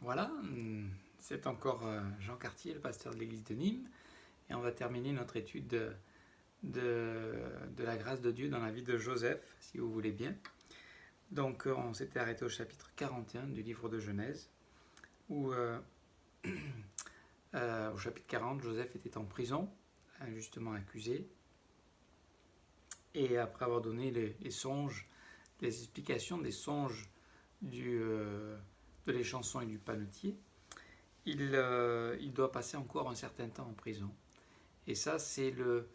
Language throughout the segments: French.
Voilà, c'est encore Jean Cartier, le pasteur de l'église de Nîmes, et on va terminer notre étude de la grâce de Dieu dans la vie de Joseph, si vous voulez bien. Donc on s'était arrêté au chapitre 41 du livre de Genèse, où au chapitre 40, Joseph était en prison, injustement accusé, et après avoir donné les songes, les explications des songes de l'échanson et du panetier, il doit passer encore un certain temps en prison. Et ça, c'est le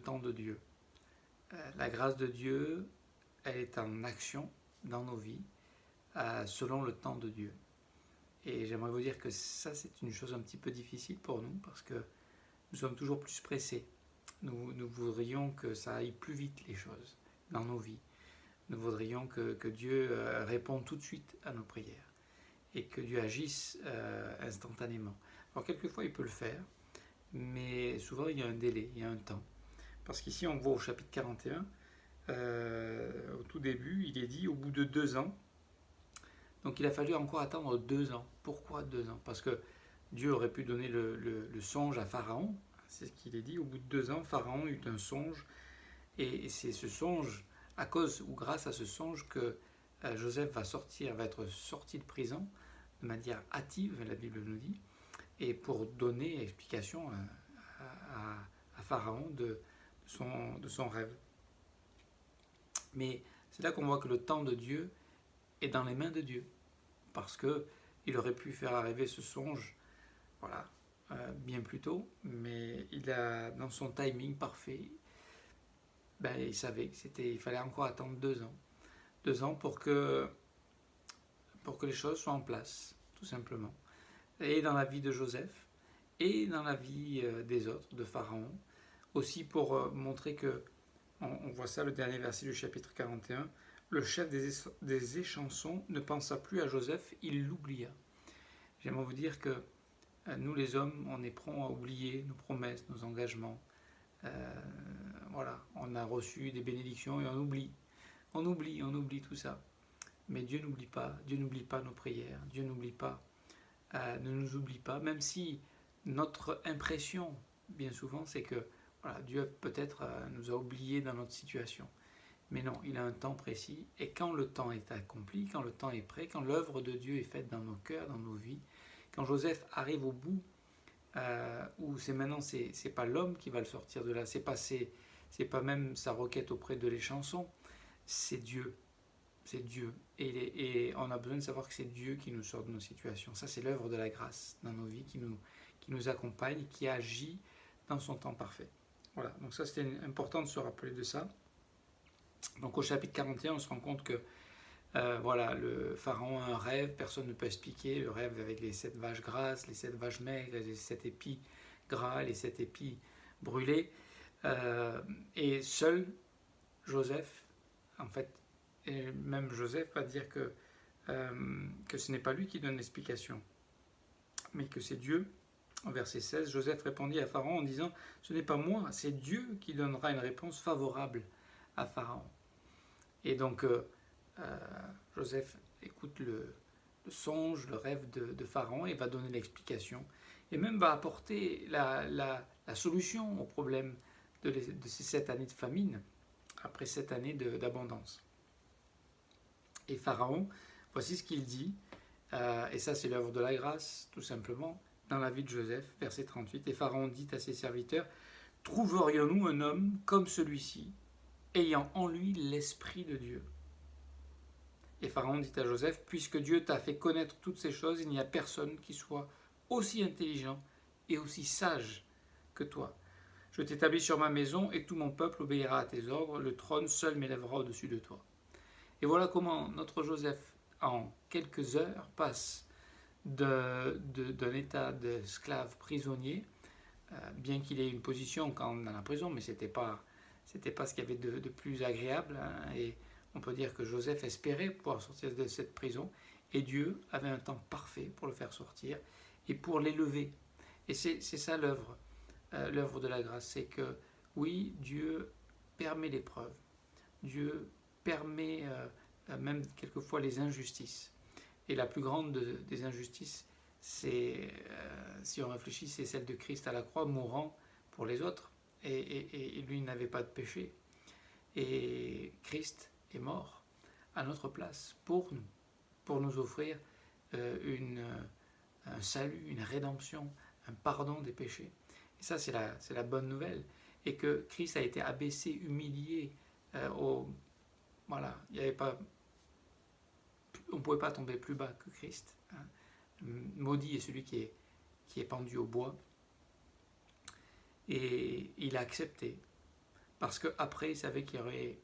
temps de Dieu. La grâce de Dieu, elle est en action dans nos vies, selon le temps de Dieu. Et j'aimerais vous dire que ça, c'est une chose un petit peu difficile pour nous, parce que nous sommes toujours plus pressés. Nous voudrions que ça aille plus vite, les choses, dans nos vies. Nous voudrions que Dieu réponde tout de suite à nos prières et que Dieu agisse instantanément. Alors quelquefois il peut le faire, mais souvent il y a un délai, il y a un temps. Parce qu'ici on voit au chapitre 41, au tout début, il est dit au bout de 2 ans. Donc il a fallu encore attendre 2 ans. Pourquoi 2 ans? Parce que Dieu aurait pu donner le songe à Pharaon. C'est ce qu'il est dit. Au bout de 2 ans, Pharaon eut un songe. Et c'est ce songe, à cause ou grâce à ce songe, que Joseph va être sorti de prison de manière hâtive, la Bible nous dit, et pour donner explication à Pharaon de son rêve. Mais c'est là qu'on voit que le temps de Dieu est dans les mains de Dieu, parce qu'il aurait pu faire arriver ce songe, voilà, bien plus tôt, mais il a, dans son timing parfait, il savait qu'il fallait encore attendre 2 ans. 2 ans pour que les choses soient en place, tout simplement. Et dans la vie de Joseph, et dans la vie des autres, de Pharaon, aussi pour montrer que, on voit ça le dernier verset du chapitre 41, le chef des échansons ne pensa plus à Joseph, il l'oublia. J'aimerais vous dire que nous les hommes, on est prompts à oublier nos promesses, nos engagements. Voilà, on a reçu des bénédictions et on oublie. On oublie tout ça. Mais Dieu n'oublie pas nos prières, Dieu ne nous oublie pas, même si notre impression, bien souvent, c'est que voilà, Dieu peut-être nous a oubliés dans notre situation. Mais non, il a un temps précis, et quand le temps est accompli, quand le temps est prêt, quand l'œuvre de Dieu est faite dans nos cœurs, dans nos vies, quand Joseph arrive au bout, où c'est pas l'homme qui va le sortir de là, c'est pas même sa requête auprès de l'échanson, c'est Dieu. C'est Dieu. Et on a besoin de savoir que c'est Dieu qui nous sort de nos situations. Ça, c'est l'œuvre de la grâce dans nos vies qui nous accompagne, qui agit dans son temps parfait. Voilà, donc ça, c'était important de se rappeler de ça. Donc au chapitre 41, on se rend compte que voilà, le pharaon a un rêve, personne ne peut expliquer le rêve avec les 7 vaches grasses, les 7 vaches maigres, les 7 épis gras, les 7 épis brûlés. Et seul Joseph, en fait, et même Joseph va dire que ce n'est pas lui qui donne l'explication, mais que c'est Dieu. En verset 16, Joseph répondit à Pharaon en disant « Ce n'est pas moi, c'est Dieu qui donnera une réponse favorable à Pharaon. » Et donc, Joseph écoute le songe, le rêve de Pharaon et va donner l'explication. Et même va apporter la solution au problème de ces 7 années de famine, après 7 années d'abondance. Et Pharaon, voici ce qu'il dit, et ça c'est l'œuvre de la grâce, tout simplement, dans la vie de Joseph, verset 38. Et Pharaon dit à ses serviteurs, « Trouverions-nous un homme comme celui-ci, ayant en lui l'Esprit de Dieu ?» Et Pharaon dit à Joseph, « Puisque Dieu t'a fait connaître toutes ces choses, il n'y a personne qui soit aussi intelligent et aussi sage que toi. Je t'établis sur ma maison et tout mon peuple obéira à tes ordres, le trône seul m'élèvera au-dessus de toi. » Et voilà comment notre Joseph, en quelques heures, passe d'un état d'esclave prisonnier, bien qu'il ait une position quand dans la prison, mais c'était pas ce qu'il y avait de plus agréable. Et on peut dire que Joseph espérait pouvoir sortir de cette prison, et Dieu avait un temps parfait pour le faire sortir et pour l'élever. Et c'est ça l'œuvre de la grâce, c'est que oui, Dieu permet l'épreuve, Dieu permet même quelquefois les injustices, Et la plus grande des injustices, c'est, si on réfléchit, c'est celle de Christ à la croix, mourant pour les autres. Et lui n'avait pas de péché. Et Christ est mort à notre place pour nous offrir un salut, une rédemption, un pardon des péchés. Et ça, c'est la bonne nouvelle. Et que Christ a été abaissé, humilié. Voilà, il y avait pas, on ne pouvait pas tomber plus bas que Christ. Hein. Maudit est celui qui est pendu au bois. Et il a accepté. Parce qu'après, il savait qu'il y aurait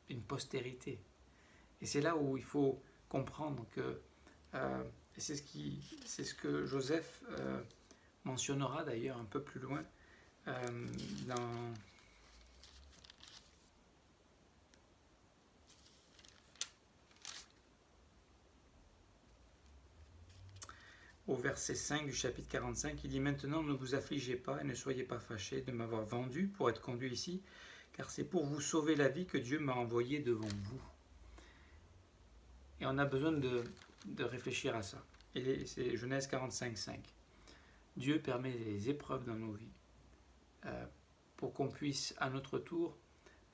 une postérité. Et c'est là où il faut comprendre que, et c'est ce que Joseph mentionnera d'ailleurs un peu plus loin, dans au verset 5 du chapitre 45, il dit « Maintenant ne vous affligez pas et ne soyez pas fâchés de m'avoir vendu pour être conduit ici, car c'est pour vous sauver la vie que Dieu m'a envoyé devant vous. » Et on a besoin de réfléchir à ça. Et c'est Genèse 45, 5. Dieu permet les épreuves dans nos vies pour qu'on puisse à notre tour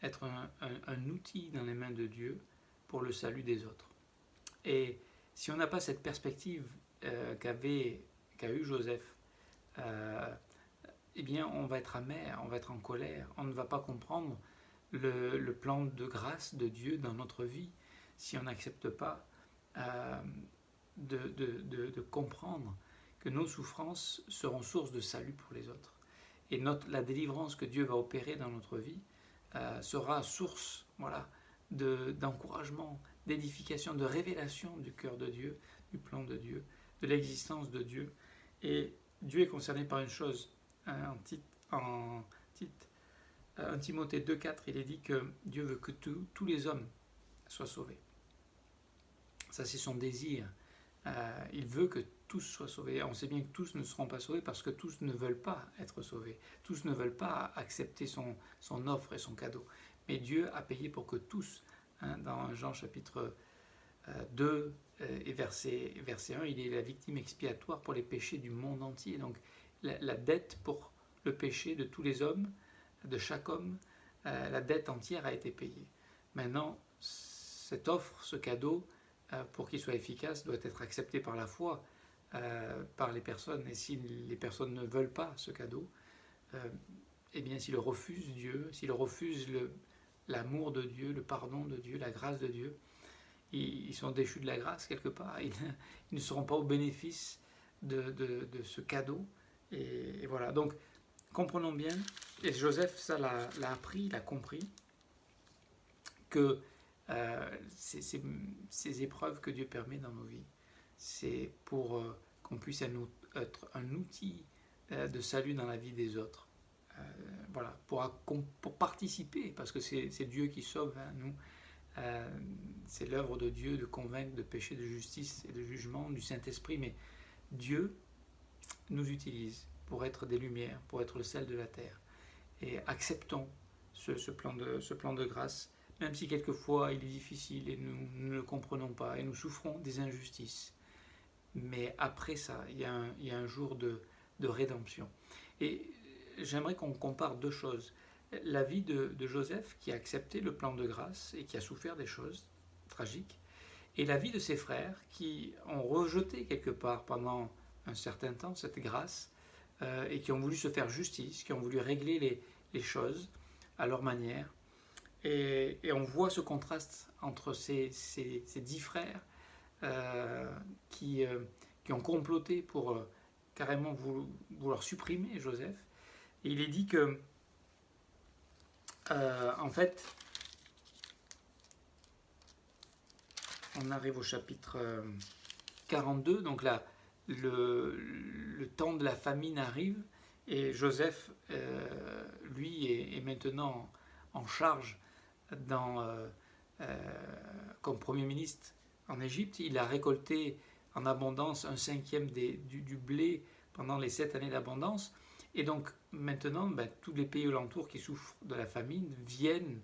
être un outil dans les mains de Dieu pour le salut des autres. Et si on n'a pas cette perspective qu'a eu Joseph, eh bien on va être amer, on va être en colère, on ne va pas comprendre le plan de grâce de Dieu dans notre vie si on n'accepte pas de comprendre que nos souffrances seront source de salut pour les autres. Et la délivrance que Dieu va opérer dans notre vie sera source d'encouragement, d'édification, de révélation du cœur de Dieu, du plan de Dieu, de l'existence de Dieu. Et Dieu est concerné par une chose. En Timothée 2,4, il est dit que Dieu veut que tous les hommes soient sauvés. Ça, c'est son désir. Il veut que tous soient sauvés. On sait bien que tous ne seront pas sauvés parce que tous ne veulent pas être sauvés. Tous ne veulent pas accepter son offre et son cadeau. Mais Dieu a payé pour que tous, dans Jean chapitre 2 et verset 1, il est la victime expiatoire pour les péchés du monde entier. Donc la dette pour le péché de tous les hommes, de chaque homme, la dette entière a été payée. Maintenant, cette offre, ce cadeau, pour qu'il soit efficace, doit être accepté par la foi, par les personnes. Et si les personnes ne veulent pas ce cadeau, eh bien s'ils refusent Dieu, s'ils refusent l'amour de Dieu, le pardon de Dieu, la grâce de Dieu, ils sont déchus de la grâce quelque part. Ils ne seront pas au bénéfice de ce cadeau. Et voilà. Donc, comprenons bien, et Joseph, ça l'a appris, il a compris, que ces épreuves que Dieu permet dans nos vies, c'est pour qu'on puisse être un outil de salut dans la vie des autres. Voilà, pour participer, parce que c'est Dieu qui sauve, nous. C'est l'œuvre de Dieu de convaincre de péché, de justice et de jugement, du Saint-Esprit, mais Dieu nous utilise pour être des lumières, pour être le sel de la terre. Et acceptons ce plan de grâce, même si quelquefois il est difficile et nous ne le comprenons pas et nous souffrons des injustices. Mais après ça, il y a un jour de rédemption. Et j'aimerais qu'on compare deux choses. La vie de Joseph, qui a accepté le plan de grâce et qui a souffert des choses tragiques, et la vie de ses frères, qui ont rejeté quelque part pendant un certain temps cette grâce, et qui ont voulu se faire justice, qui ont voulu régler les choses à leur manière. Et on voit ce contraste entre ces 10 frères qui ont comploté pour carrément vouloir supprimer Joseph. Et il est dit que, en fait, on arrive au chapitre 42, donc là, le temps de la famine arrive, et Joseph, lui, est maintenant en charge comme Premier ministre en Égypte. Il a récolté en abondance 1/5 du blé pendant les 7 années d'abondance. Et donc maintenant, tous les pays alentours qui souffrent de la famine viennent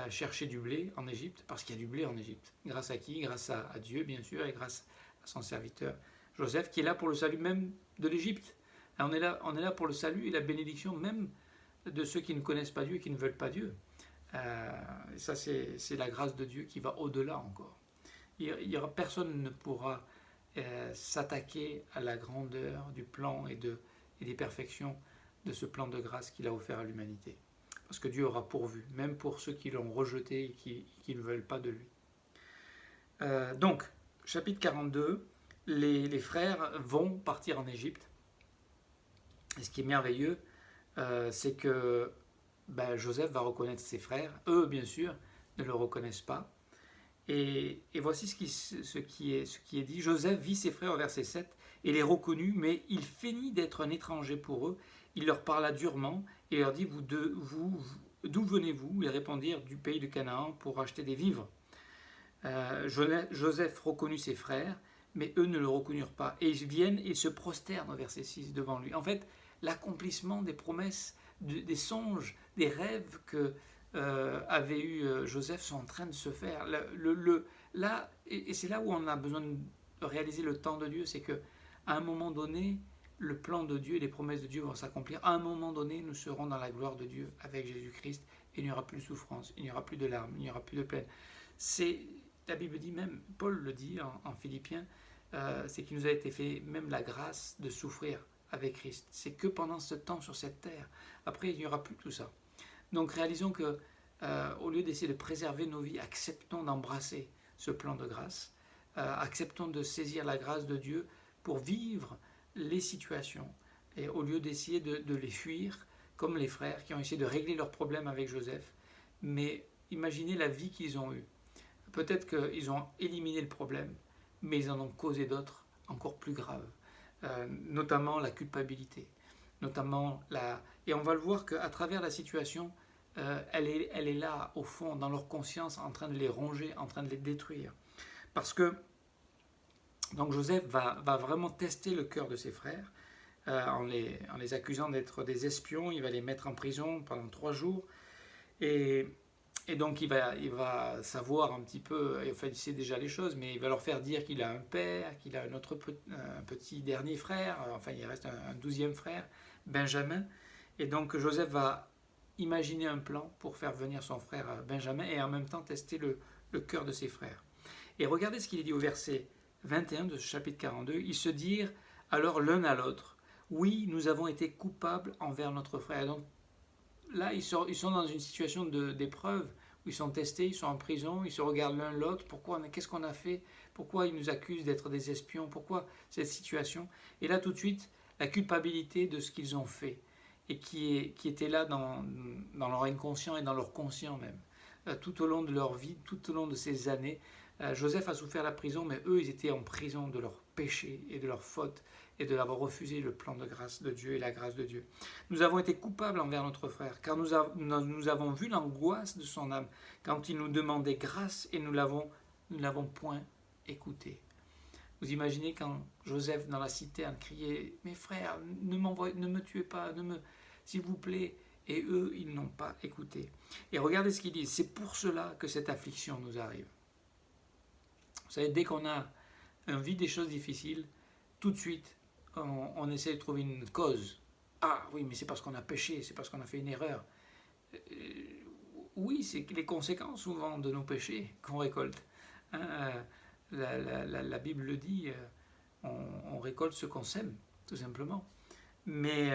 chercher du blé en Égypte, parce qu'il y a du blé en Égypte. Grâce à qui? Grâce à Dieu, bien sûr, et grâce son serviteur Joseph, qui est là pour le salut même de l'Égypte. On est là pour le salut et la bénédiction même de ceux qui ne connaissent pas Dieu et qui ne veulent pas Dieu. Et ça, c'est la grâce de Dieu qui va au-delà encore. Personne ne pourra s'attaquer à la grandeur du plan et des perfections de ce plan de grâce qu'il a offert à l'humanité. Parce que Dieu aura pourvu, même pour ceux qui l'ont rejeté et qui ne veulent pas de lui. Donc, chapitre 42, les frères vont partir en Égypte. Et ce qui est merveilleux, c'est que Joseph va reconnaître ses frères. Eux, bien sûr, ne le reconnaissent pas. Et voici ce qui est dit. Joseph vit ses frères au verset 7 et les reconnut, mais il feignit d'être un étranger pour eux. Il leur parla durement et leur dit, d'où venez-vous? Ils répondirent, du pays de Canaan pour acheter des vivres. Joseph reconnut ses frères, mais eux ne le reconnurent pas. Et ils viennent et ils se prosternent au verset 6 devant lui. En fait, l'accomplissement des promesses, des songes, des rêves que avait eu Joseph sont en train de se faire. Là, et c'est là où on a besoin de réaliser le temps de Dieu, c'est qu'à un moment donné, le plan de Dieu et les promesses de Dieu vont s'accomplir. À un moment donné, nous serons dans la gloire de Dieu avec Jésus-Christ et il n'y aura plus de souffrance, il n'y aura plus de larmes, il n'y aura plus de peine. La Bible dit même, Paul le dit en Philippiens, c'est qu'il nous a été fait même la grâce de souffrir avec Christ. C'est que pendant ce temps sur cette terre. Après, il n'y aura plus tout ça. Donc réalisons que, au lieu d'essayer de préserver nos vies, acceptons d'embrasser ce plan de grâce, acceptons de saisir la grâce de Dieu pour vivre les situations, et au lieu d'essayer de les fuir, comme les frères qui ont essayé de régler leurs problèmes avec Joseph, mais imaginez la vie qu'ils ont eue. Peut-être qu'ils ont éliminé le problème, mais ils en ont causé d'autres encore plus graves, notamment la culpabilité, et on va le voir qu'à travers la situation, elle est là, au fond, dans leur conscience, en train de les ronger, en train de les détruire. Parce que donc Joseph va vraiment tester le cœur de ses frères, en les accusant d'être des espions. Il va les mettre en prison pendant 3 jours. Et donc il va savoir un petit peu, enfin il sait déjà les choses, mais il va leur faire dire qu'il a un père, qu'il a un petit dernier frère, enfin il reste un 12e frère, Benjamin. Et donc Joseph va imaginer un plan pour faire venir son frère Benjamin et en même temps tester le cœur de ses frères. Et regardez ce qu'il est dit au verset 21 de ce chapitre 42. Ils se dirent alors l'un à l'autre, oui, nous avons été coupables envers notre frère. Et donc là, ils sont dans une situation d'épreuve où ils sont testés, ils sont en prison, ils se regardent l'un l'autre. Qu'est-ce qu'on a fait? Pourquoi ils nous accusent d'être des espions? Pourquoi cette situation? Et là, tout de suite, la culpabilité de ce qu'ils ont fait et qui était là dans leur inconscient et dans leur conscient même. Tout au long de leur vie, tout au long de ces années, Joseph a souffert la prison, mais eux, ils étaient en prison de leur péché et de leur faute et de l'avoir refusé le plan de grâce de Dieu et la grâce de Dieu. Nous avons été coupables envers notre frère, car nous avons vu l'angoisse de son âme quand il nous demandait grâce et nous l'avons point écouté. Vous imaginez quand Joseph dans la citerne criait « Mes frères, ne me tuez pas, s'il vous plaît », et eux, ils n'ont pas écouté. Et regardez ce qu'il dit, c'est pour cela que cette affliction nous arrive. Vous savez, dès qu'on a vit des choses difficiles, tout de suite, on essaie de trouver une cause. Ah oui, mais c'est parce qu'on a péché, c'est parce qu'on a fait une erreur. Oui, c'est les conséquences souvent de nos péchés qu'on récolte. La Bible le dit, on récolte ce qu'on sème, tout simplement. Mais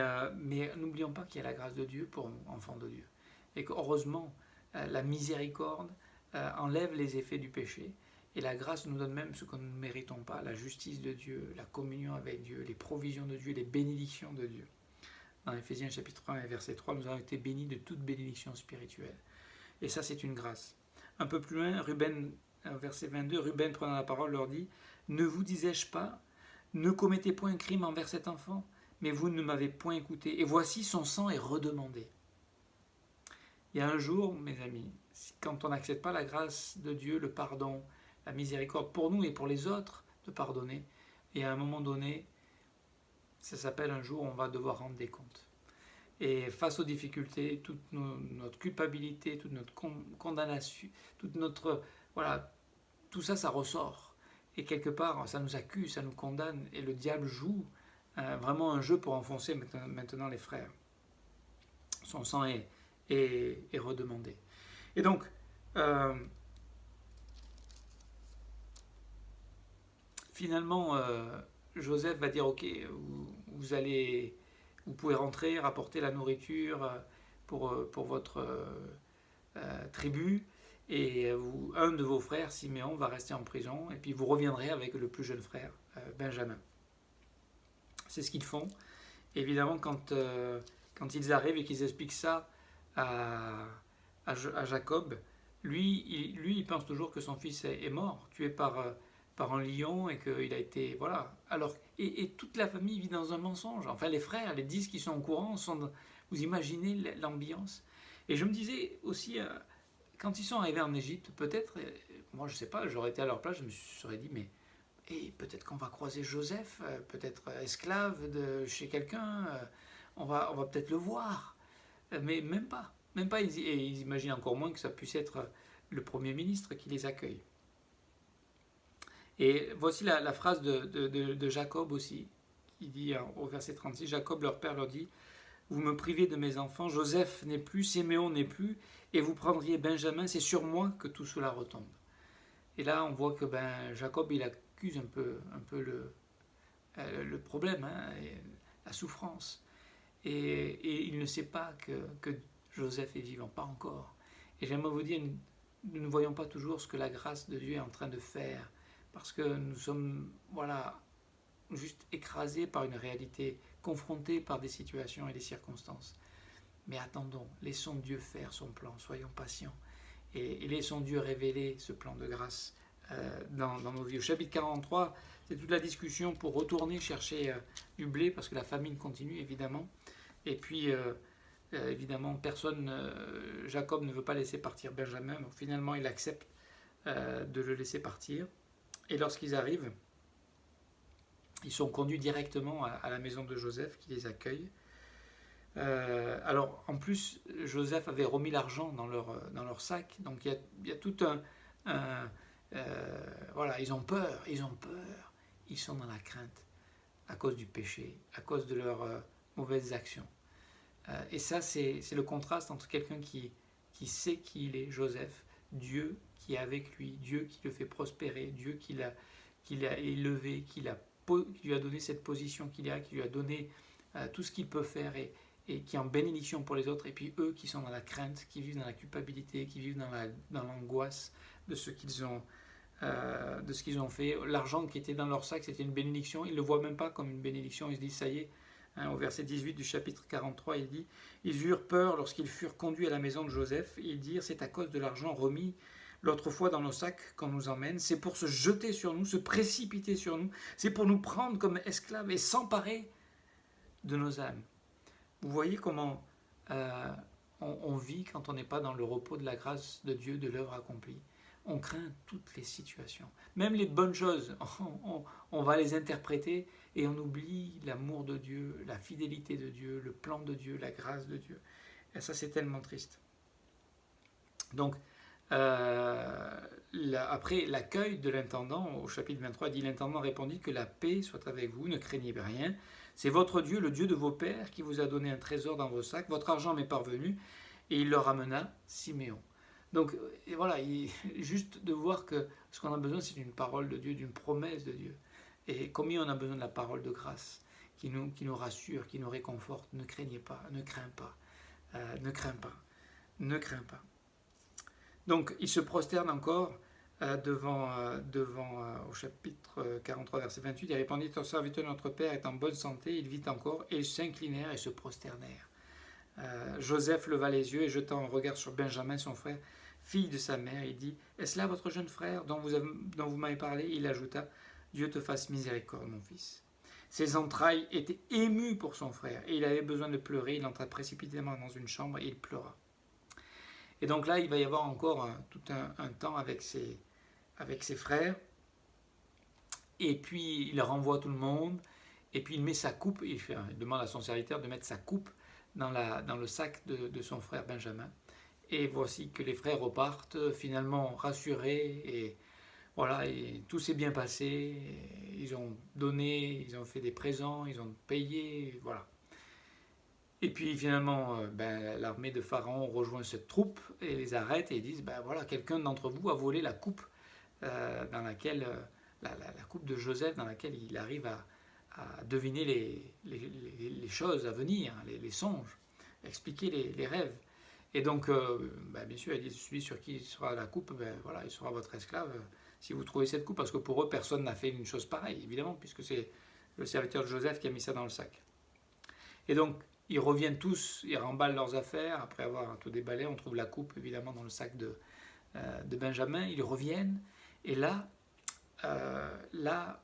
n'oublions pas qu'il y a la grâce de Dieu pour enfants de Dieu. Et qu'heureusement, la miséricorde enlève les effets du péché. Et la grâce nous donne même ce que nous ne méritons pas, la justice de Dieu, la communion avec Dieu, les provisions de Dieu, les bénédictions de Dieu. Dans Éphésiens chapitre 1 et verset 3, nous avons été bénis de toute bénédiction spirituelle. Et ça, c'est une grâce. Un peu plus loin, verset 22, Ruben prenant la parole leur dit « Ne vous disais-je pas, ne commettez point un crime envers cet enfant, mais vous ne m'avez point écouté, et voici son sang est redemandé. » Il y a un jour, mes amis, quand on n'accepte pas la grâce de Dieu, le pardon, la miséricorde pour nous et pour les autres, de pardonner, et à un moment donné, ça s'appelle un jour où on va devoir rendre des comptes. Et face aux difficultés, toute notre culpabilité, toute notre condamnation, toute notre... Voilà, tout ça, ça ressort. Et quelque part, ça nous accuse, ça nous condamne, et le diable joue vraiment un jeu pour enfoncer maintenant les frères. Son sang est redemandé. Et donc, finalement, Joseph va dire, ok, vous pouvez rentrer, rapporter la nourriture pour votre tribu, et un de vos frères, Siméon, va rester en prison, et puis vous reviendrez avec le plus jeune frère, Benjamin. C'est ce qu'ils font. Évidemment, quand ils arrivent et qu'ils expliquent ça à Jacob, lui, il pense toujours que son fils est mort, tué par un lion, et qu'il a été... Voilà. Alors, et toute la famille vit dans un mensonge. Enfin, les frères, les 10 qui sont au courant, vous imaginez l'ambiance. Et je me disais aussi, quand ils sont arrivés en Égypte, peut-être, moi je sais pas, j'aurais été à leur place, je me serais dit, mais peut-être qu'on va croiser Joseph, peut-être esclave de chez quelqu'un, on va peut-être le voir. Mais même pas. Même pas, ils imaginent encore moins que ça puisse être le Premier ministre qui les accueille. Et voici la phrase de Jacob aussi, qui dit au verset 36, Jacob, leur père, leur dit, vous me privez de mes enfants, Joseph n'est plus, Siméon n'est plus, et vous prendriez Benjamin, c'est sur moi que tout cela retombe. Et là, on voit que Jacob, il accuse un peu le problème, la souffrance. Et il ne sait pas que Joseph est vivant, pas encore. Et j'aimerais vous dire, nous ne voyons pas toujours ce que la grâce de Dieu est en train de faire, parce que nous sommes, juste écrasés par une réalité, confrontés par des situations et des circonstances. Mais attendons, laissons Dieu faire son plan, soyons patients, et laissons Dieu révéler ce plan de grâce dans nos vies. Au chapitre 43, c'est toute la discussion pour retourner chercher du blé, parce que la famine continue, évidemment. Et puis, évidemment, Jacob ne veut pas laisser partir Benjamin, donc finalement, il accepte de le laisser partir. Et lorsqu'ils arrivent, ils sont conduits directement à la maison de Joseph, qui les accueille. Alors, en plus, Joseph avait remis l'argent dans leur sac, donc il y a tout ils ont peur, ils sont dans la crainte, à cause du péché, à cause de leurs mauvaises actions. Et ça, c'est le contraste entre quelqu'un qui sait qui il est, Joseph, Dieu qui est avec lui, Dieu qui le fait prospérer, Dieu qui l'a élevé, qui lui a donné cette position qu'il a, qui lui a donné tout ce qu'il peut faire, et qui est en bénédiction pour les autres, et puis eux qui sont dans la crainte, qui vivent dans la culpabilité, qui vivent dans l'angoisse de ce qu'ils ont fait. L'argent qui était dans leur sac, c'était une bénédiction, ils ne le voient même pas comme une bénédiction, ils se disent ça y est. Au verset 18 du chapitre 43, il dit « Ils eurent peur lorsqu'ils furent conduits à la maison de Joseph, et ils dirent « C'est à cause de l'argent remis l'autre fois dans nos sacs qu'on nous emmène, c'est pour se jeter sur nous, se précipiter sur nous, c'est pour nous prendre comme esclaves et s'emparer de nos âmes. » Vous voyez comment on vit quand on n'est pas dans le repos de la grâce de Dieu, de l'œuvre accomplie. On craint toutes les situations. Même les bonnes choses, on va les interpréter et on oublie l'amour de Dieu, la fidélité de Dieu, le plan de Dieu, la grâce de Dieu. Et ça, c'est tellement triste. Donc, après l'accueil de l'intendant, au chapitre 23, il dit « L'intendant répondit que la paix soit avec vous, ne craignez rien. C'est votre Dieu, le Dieu de vos pères, qui vous a donné un trésor dans vos sacs. Votre argent m'est parvenu. » Et il leur amena Siméon. Donc, et voilà, juste de voir que ce qu'on a besoin, c'est d'une parole de Dieu, d'une promesse de Dieu. Et combien on a besoin de la parole de grâce, qui nous rassure, qui nous réconforte. Ne craignez pas, ne crains pas, ne crains pas, ne crains pas. Donc, il se prosterne encore devant au chapitre 43, verset 28, il répondit « Ton serviteur, notre Père, est en bonne santé, il vit encore. » Et ils s'inclinèrent et se prosternèrent. Joseph leva les yeux et jetant un regard sur Benjamin, son frère, fille de sa mère, il dit « Est-ce là votre jeune frère dont vous m'avez parlé ?» Il ajouta « Dieu te fasse miséricorde, mon fils. » Ses entrailles étaient émues pour son frère et il avait besoin de pleurer. Il entra précipitamment dans une chambre et il pleura. Et donc là, il va y avoir encore tout un temps avec ses frères. Et puis, il renvoie tout le monde. Et puis, il met sa coupe. Il demande à son serviteur de mettre sa coupe dans le sac de son frère Benjamin. Et voici que les frères repartent finalement rassurés. Et Voilà, et tout s'est bien passé. Ils ont donné, ils ont fait des présents, ils ont payé, voilà. Et puis finalement, l'armée de Pharaon rejoint cette troupe et les arrête et ils disent, ben voilà, quelqu'un d'entre vous a volé la coupe dans laquelle, la coupe de Joseph dans laquelle il arrive à deviner les choses à venir, les songes, expliquer les rêves. Et donc, bien sûr, il dit, celui sur qui sera la coupe, voilà, il sera votre esclave si vous trouvez cette coupe, parce que pour eux, personne n'a fait une chose pareille, évidemment, puisque c'est le serviteur de Joseph qui a mis ça dans le sac. Et donc, ils reviennent tous, ils remballent leurs affaires, après avoir tout déballé, on trouve la coupe, évidemment, dans le sac de Benjamin, ils reviennent, et là,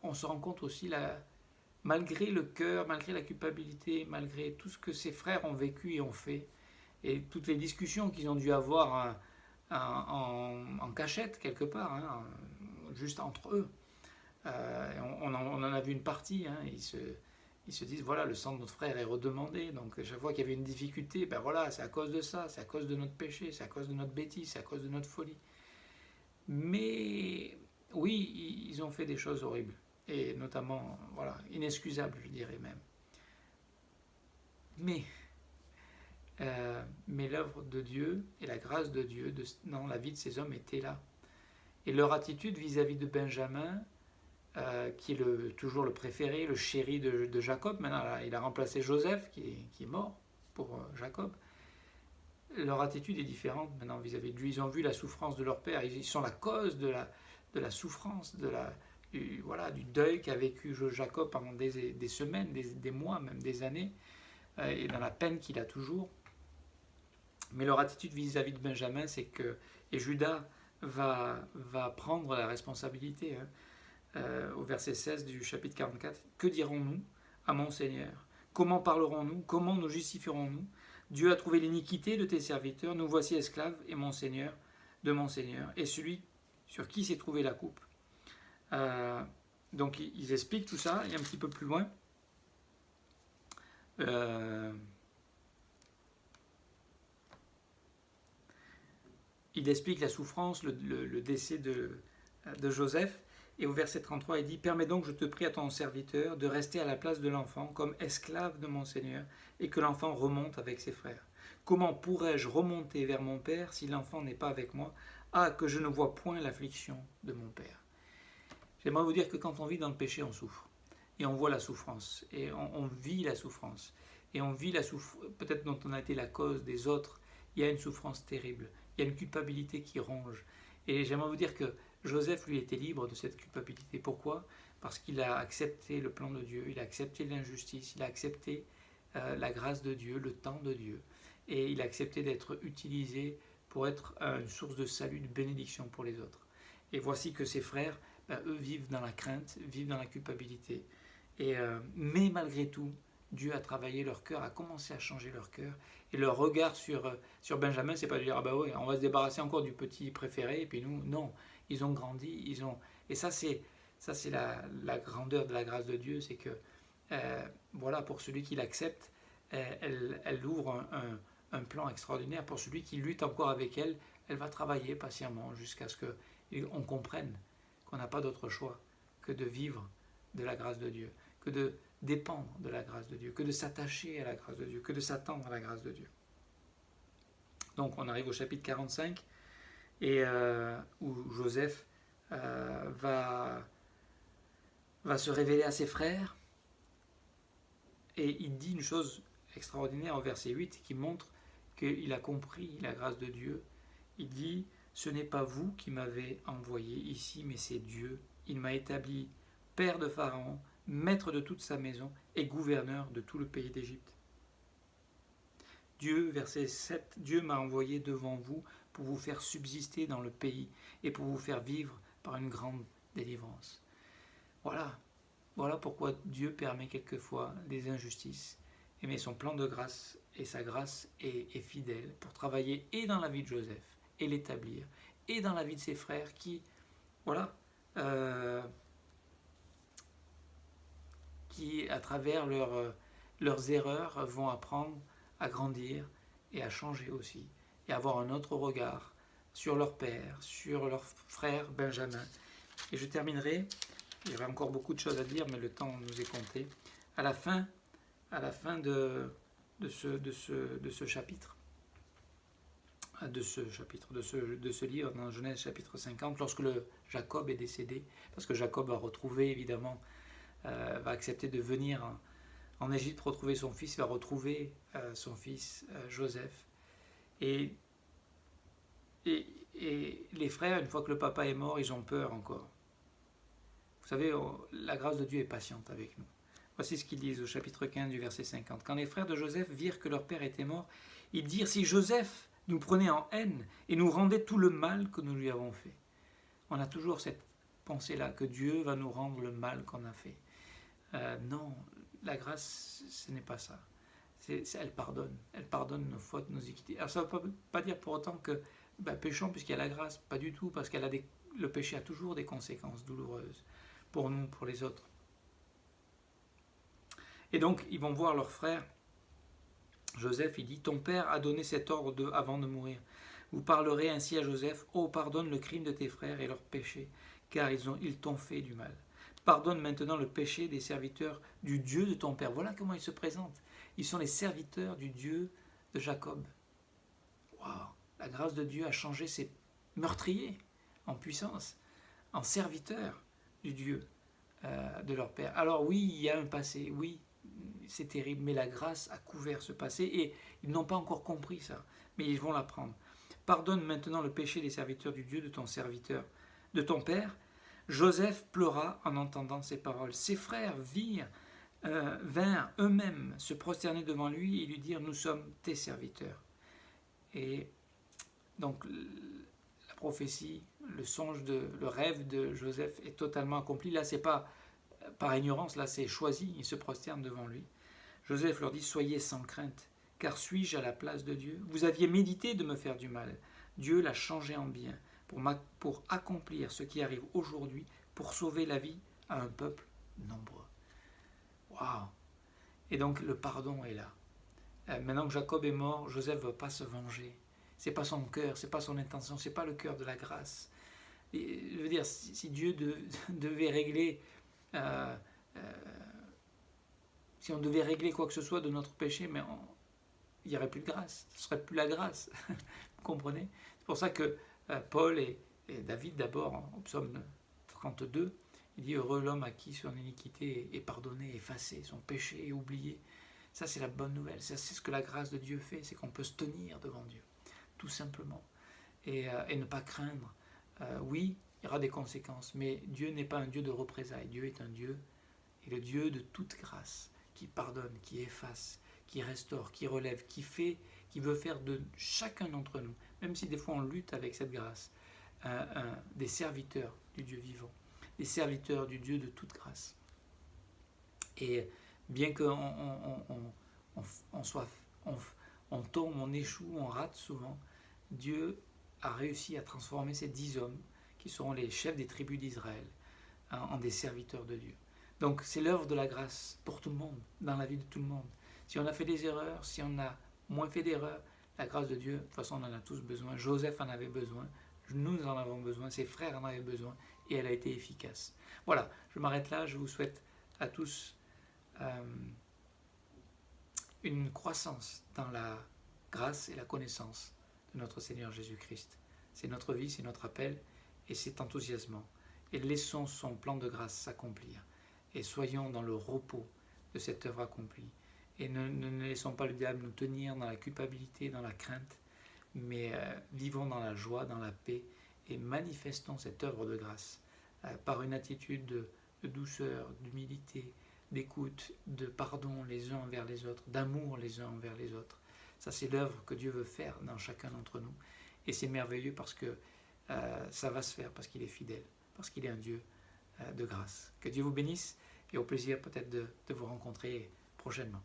on se rend compte aussi, malgré le cœur, malgré la culpabilité, malgré tout ce que ses frères ont vécu et ont fait, et toutes les discussions qu'ils ont dû avoir en cachette quelque part, hein, juste entre eux. On en a vu une partie, hein, ils se disent, voilà, le sang de notre frère est redemandé, donc chaque fois qu'il y avait une difficulté, ben voilà, c'est à cause de ça, c'est à cause de notre péché, c'est à cause de notre bêtise, c'est à cause de notre folie. Mais oui, ils ont fait des choses horribles, et notamment, voilà, inexcusables, je dirais même. Mais l'œuvre de Dieu et la grâce de Dieu dans la vie de ces hommes était là. Et leur attitude vis-à-vis de Benjamin, qui est toujours le préféré, le chéri de Jacob, maintenant il a remplacé Joseph, qui est mort pour Jacob, leur attitude est différente maintenant vis-à-vis de lui. Ils ont vu la souffrance de leur père, ils sont la cause de la souffrance, du deuil qu'a vécu Jacob pendant des semaines, des mois, même des années, et dans la peine qu'il a toujours. Mais leur attitude vis-à-vis de Benjamin, c'est que, et Judas va prendre la responsabilité, au verset 16 du chapitre 44, que dirons-nous à mon Seigneur? Comment parlerons-nous? Comment nous justifierons-nous? Dieu a trouvé l'iniquité de tes serviteurs, nous voici esclaves, et mon Seigneur, de mon Seigneur, et celui sur qui s'est trouvée la coupe. Donc ils expliquent tout ça, et un petit peu plus loin, il explique la souffrance, le décès de Joseph. Et au verset 33, il dit « Permets donc, je te prie à ton serviteur, de rester à la place de l'enfant comme esclave de mon Seigneur, et que l'enfant remonte avec ses frères. Comment pourrais-je remonter vers mon Père si l'enfant n'est pas avec moi? Ah, que je ne vois point l'affliction de mon Père. » J'aimerais vous dire que quand on vit dans le péché, on souffre. Et on voit la souffrance. Et on vit la souffrance. Et on vit la souffrance, peut-être dont on a été la cause des autres. Il y a une souffrance terrible. Il y a une culpabilité qui ronge. Et j'aimerais vous dire que Joseph, lui, était libre de cette culpabilité. Pourquoi? Parce qu'il a accepté le plan de Dieu, il a accepté l'injustice, il a accepté la grâce de Dieu, le temps de Dieu. Et il a accepté d'être utilisé pour être une source de salut, de bénédiction pour les autres. Et voici que ses frères, eux, vivent dans la crainte, vivent dans la culpabilité. Mais malgré tout, Dieu a travaillé leur cœur, a commencé à changer leur cœur. Et leur regard sur Benjamin, c'est pas de dire, ah bah oui, on va se débarrasser encore du petit préféré, et puis nous, non. Ils ont grandi, et ça c'est la grandeur de la grâce de Dieu, c'est que voilà, pour celui qui l'accepte, elle ouvre un plan extraordinaire. Pour celui qui lutte encore avec elle, elle va travailler patiemment jusqu'à ce qu'on comprenne qu'on n'a pas d'autre choix que de vivre de la grâce de Dieu, que de dépendre de la grâce de Dieu, que de s'attacher à la grâce de Dieu, que de s'attendre à la grâce de Dieu. Donc on arrive au chapitre 45, et où Joseph va se révéler à ses frères, et il dit une chose extraordinaire au verset 8 qui montre qu'il a compris la grâce de Dieu. Il dit « Ce n'est pas vous qui m'avez envoyé ici, mais c'est Dieu. Il m'a établi père de Pharaon, maître de toute sa maison et gouverneur de tout le pays d'Égypte. » Dieu, verset 7, Dieu m'a envoyé devant vous pour vous faire subsister dans le pays et pour vous faire vivre par une grande délivrance. Voilà pourquoi Dieu permet quelquefois des injustices. Mais son plan de grâce et sa grâce est fidèle pour travailler et dans la vie de Joseph et l'établir, et dans la vie de ses frères qui, qui à travers leurs erreurs vont apprendre à grandir et à changer aussi, et avoir un autre regard sur leur père, sur leur frère Benjamin, Et je terminerai, il y aurait encore beaucoup de choses à dire, mais le temps nous est compté, à la fin de ce chapitre, de ce livre, dans Genèse chapitre 50, lorsque Jacob est décédé, parce que Jacob va retrouver, évidemment, va accepter de venir en Égypte retrouver son fils, va retrouver son fils Joseph. Et les frères, une fois que le papa est mort, ils ont peur encore. Vous savez, la grâce de Dieu est patiente avec nous. Voici ce qu'ils disent au chapitre 15 du verset 50. Quand les frères de Joseph virent que leur père était mort, ils dirent: si Joseph nous prenait en haine et nous rendait tout le mal que nous lui avons fait. On a toujours cette pensée-là, que Dieu va nous rendre le mal qu'on a fait. Non, la grâce, ce n'est pas ça. Elle pardonne nos fautes, nos iniquités. Alors ça ne veut pas dire pour autant que péchons puisqu'il y a la grâce, pas du tout, parce le péché a toujours des conséquences douloureuses pour nous, pour les autres. Et donc, ils vont voir leur frère, Joseph, il dit: ton père a donné cet ordre avant de mourir. Vous parlerez ainsi à Joseph: oh, pardonne le crime de tes frères et leurs péchés, car ils t'ont fait du mal. Pardonne maintenant le péché des serviteurs du Dieu de ton père. Voilà comment ils se présentent. Ils sont les serviteurs du Dieu de Jacob. Waouh! La grâce de Dieu a changé ces meurtriers en puissance, en serviteurs du Dieu de leur père. Alors oui, il y a un passé, oui, c'est terrible, mais la grâce a couvert ce passé et ils n'ont pas encore compris ça, mais ils vont l'apprendre. Pardonne maintenant le péché des serviteurs du Dieu de ton serviteur, de ton père. Joseph pleura en entendant ces paroles. Ses frères vinrent eux-mêmes se prosterner devant lui et lui dire: nous sommes tes serviteurs. Et donc la prophétie, le rêve de Joseph est totalement accompli. Là, c'est pas par ignorance, là c'est choisi, ils se prosternent devant lui. Joseph leur dit: soyez sans crainte, car suis-je à la place de Dieu? Vous aviez médité de me faire du mal, Dieu l'a changé en bien, pour accomplir ce qui arrive aujourd'hui, pour sauver la vie à un peuple nombreux. Waouh! Et donc le pardon est là. Maintenant que Jacob est mort, Joseph ne va pas se venger. C'est pas son cœur, c'est pas son intention, c'est pas le cœur de la grâce. Et, je veux dire, si Dieu devait régler, si on devait régler quoi que ce soit de notre péché, mais il n'y aurait plus de grâce, ce ne serait plus la grâce. Vous comprenez? C'est pour ça que Paul et David, d'abord, au psaume 32, il dit: heureux l'homme à qui son iniquité est pardonnée, effacée, son péché est oublié. Ça, c'est la bonne nouvelle. C'est ce que la grâce de Dieu fait, c'est qu'on peut se tenir devant Dieu, tout simplement, et ne pas craindre. Oui, il y aura des conséquences, mais Dieu n'est pas un Dieu de représailles. Dieu est un Dieu, et le Dieu de toute grâce, qui pardonne, qui efface, qui restaure, qui relève, qui veut faire de chacun d'entre nous, même si des fois on lutte avec cette grâce, des serviteurs du Dieu vivant, des serviteurs du Dieu de toute grâce. Et bien qu'on tombe, on échoue, on rate souvent, Dieu a réussi à transformer ces 10 hommes, qui seront les chefs des tribus d'Israël, en des serviteurs de Dieu. Donc c'est l'œuvre de la grâce pour tout le monde, dans la vie de tout le monde. Si on a fait des erreurs, si on a moins fait d'erreurs, la grâce de Dieu, de toute façon on en a tous besoin. Joseph en avait besoin, nous en avons besoin, ses frères en avaient besoin, et elle a été efficace. Voilà, je m'arrête là, je vous souhaite à tous une croissance dans la grâce et la connaissance de notre Seigneur Jésus-Christ. C'est notre vie, c'est notre appel, et c'est enthousiasmant. Et laissons son plan de grâce s'accomplir. Et soyons dans le repos de cette œuvre accomplie. Et ne laissons pas le diable nous tenir dans la culpabilité, dans la crainte, mais vivons dans la joie, dans la paix, et manifestons cette œuvre de grâce par une attitude de douceur, d'humilité, d'écoute, de pardon les uns envers les autres, d'amour les uns envers les autres. Ça, c'est l'œuvre que Dieu veut faire dans chacun d'entre nous. Et c'est merveilleux parce que ça va se faire, parce qu'il est fidèle, parce qu'il est un Dieu de grâce. Que Dieu vous bénisse et au plaisir peut-être de vous rencontrer prochainement.